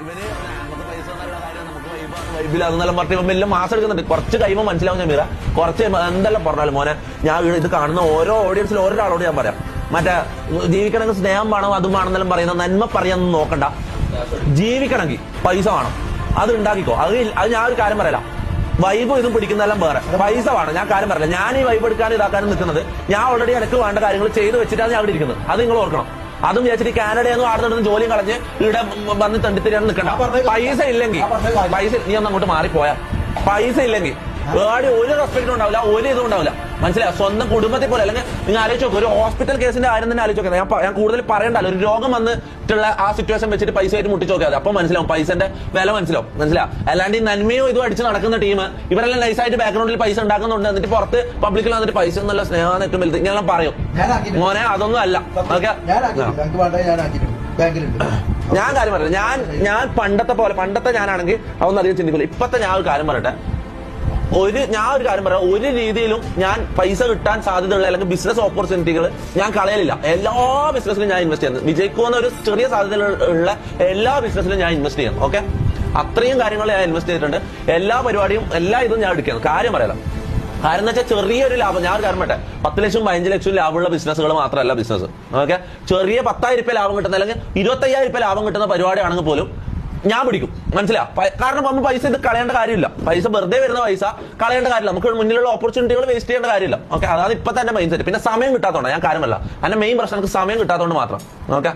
ഇവര് നമുക്ക് പൈസ എന്നുള്ള കാര്യം നമുക്ക് വൈബിലാതെന്നെല്ലാം പറഞ്ഞിട്ട് ഇവൻ വലിയ മാസം എടുക്കുന്നുണ്ട്. കുറച്ച് കഴിയുമ്പോൾ മനസ്സിലാവും ഞാൻ മീറ, കുറച്ച് എന്തെല്ലാം പറഞ്ഞാലും മോനെ, ഞാൻ ഇത് കാണുന്ന ഓരോ ഓഡിയൻസിൽ ഓരോരാളോട് ഞാൻ പറയാം, മറ്റേ ജീവിക്കണമെങ്കിൽ സ്നേഹം വേണം അതും വേണമെന്നെല്ലാം പറയുന്ന നന്മ പറയാനൊന്നും നോക്കണ്ട. ജീവിക്കണമെങ്കിൽ പൈസ വേണം, അത് ഉണ്ടാക്കിക്കോ. അത് ഞാൻ ഒരു കാര്യം പറയല, വൈബ് ഇതും പിടിക്കുന്നതെല്ലാം വേറെ, പൈസ വേണം. ഞാൻ കാര്യം പറയില്ല, ഞാൻ ഈ വൈബ് എടുക്കാനും ഇതാക്കാനും നിൽക്കുന്നത് ഞാൻ ഓൾറെഡി എനിക്ക് വേണ്ട കാര്യങ്ങൾ ചെയ്ത് വെച്ചിട്ടാണ് ഞാൻ അവിടെ ഇരിക്കുന്നത്. അത് നിങ്ങൾ ഓർക്കണം. അതും വിചാരിച്ചിട്ട് കാനഡയെന്ന് ആടുന്നിടന്ന് ജോലിയും കളഞ്ഞ് ഇവിടെ വന്ന് തണ്ടിത്തിരിയാൻ നിൽക്കണ്ട. പൈസ ഇല്ലെങ്കിൽ നീ ഒന്ന് അങ്ങോട്ട് മാറിപ്പോയാ, പൈസ ഇല്ലെങ്കിൽ വേറെ ഒരു റെസ്പെക്റ്റും ഉണ്ടാവില്ല, ഒരു ഇതും ഉണ്ടാവില്ല. മനസ്സിലായോ? സ്വന്തം കുടുംബത്തെ പോലെ. അല്ലെങ്കിൽ നിങ്ങൾ ആലോചിച്ച് നോക്കുക, ഒരു ഹോസ്പിറ്റൽ കേസിന്റെ കാര്യം തന്നെ ആലോചിച്ച് നോക്കുക. ഞാൻ കൂടുതൽ പറയണ്ടല്ലോ, ഒരു രോഗം വന്നിട്ടുള്ള ആ സിറ്റുവേഷൻ വെച്ചിട്ട് പൈസ ആയിട്ട് മുട്ടിച്ച് നോക്കിയാൽ അപ്പൊ മനസ്സിലാവും പൈസന്റെ വില മനസ്സിലാവും. മനസ്സിലാവും? അല്ലാണ്ട് ഈ നന്മയോ ഇതും അടിച്ച് നടക്കുന്ന ടീം ഇവരെല്ലാം നൈസായിട്ട് ബാക്ക്ഗ്രൗണ്ടിൽ പൈസ ഉണ്ടാക്കുന്നുണ്ട്, എന്നിട്ട് പുറത്ത് പബ്ലിക്കിൽ വന്നിട്ട് പൈസ എന്നുള്ള സ്നേഹം ഏറ്റവും വലുത് ഞാൻ പറയും മോനെ, അതൊന്നും അല്ല. ഓക്കെ, ഞാൻ കാര്യം പറയട്ടെ, ഞാൻ പണ്ടത്തെ ഞാനാണെങ്കിൽ അതൊന്നും അധികം ചിന്തിക്കില്ല. ഇപ്പത്തെ ഞാൻ ഒരു കാര്യം പറയട്ടെ, ഞാൻ ഒരു കാര്യം പറയാം, ഒരു രീതിയിലും ഞാൻ പൈസ കിട്ടാൻ സാധ്യതയുള്ള അല്ലെങ്കിൽ ബിസിനസ് ഓപ്പർച്യൂണിറ്റികൾ ഞാൻ കളയലില്ല. എല്ലാ ബിസിനസ്സിലും ഞാൻ ഇൻവെസ്റ്റ് ചെയ്യുന്നത്, വിജയിക്കുന്ന ഒരു ചെറിയ സാധ്യതയുള്ള എല്ലാ ബിസിനസ്സിലും ഞാൻ ഇൻവെസ്റ്റ് ചെയ്യണം. ഓക്കെ, അത്രയും കാര്യങ്ങൾ ഞാൻ ഇൻവെസ്റ്റ് ചെയ്തിട്ടുണ്ട്. എല്ലാ പരിപാടിയും എല്ലാ ഇതും ഞാൻ എടുക്കുന്നത്. കാര്യം പറയാം, കാരണം എന്ന് വെച്ചാൽ ചെറിയൊരു ലാഭം. ഞാൻ ഒരു കാര്യം പറയട്ടെ, 10 ലക്ഷം 15 ലക്ഷം ലാഭമുള്ള ബിസിനസ്സുകൾ മാത്രമല്ല ബിസിനസ്. ഓക്കെ, ചെറിയ 10,000 രൂപ ലാഭം കിട്ടുന്ന അല്ലെങ്കിൽ 25,000 രൂപ ലാഭം കിട്ടുന്ന പരിപാടിയാണെങ്കിൽ പോലും ഞാൻ പിടിക്കും. മനസ്സിലാ? കാരണം നമ്മൾ പൈസ ഇത് കളയേണ്ട കാര്യമില്ല. പൈസ വെറുതെ വരുന്ന പൈസ കളയേണ്ട കാര്യമില്ല. നമുക്ക് മുന്നിലുള്ള ഓപ്പർച്യൂണിറ്റികൾ വേസ്റ്റ് ചെയ്യേണ്ട കാര്യമില്ല. ഓക്കെ, അതാണ് ഇപ്പൊ തന്നെ മൈൻഡ് സെറ്റ്. പിന്നെ സമയം കിട്ടാത്തതുകൊണ്ട് ഞാൻ കാര്യമല്ല, അതിന്റെ മെയിൻ പ്രശ്നം നമുക്ക് സമയം കിട്ടാത്തതുകൊണ്ട് മാത്രം. ഓക്കെ.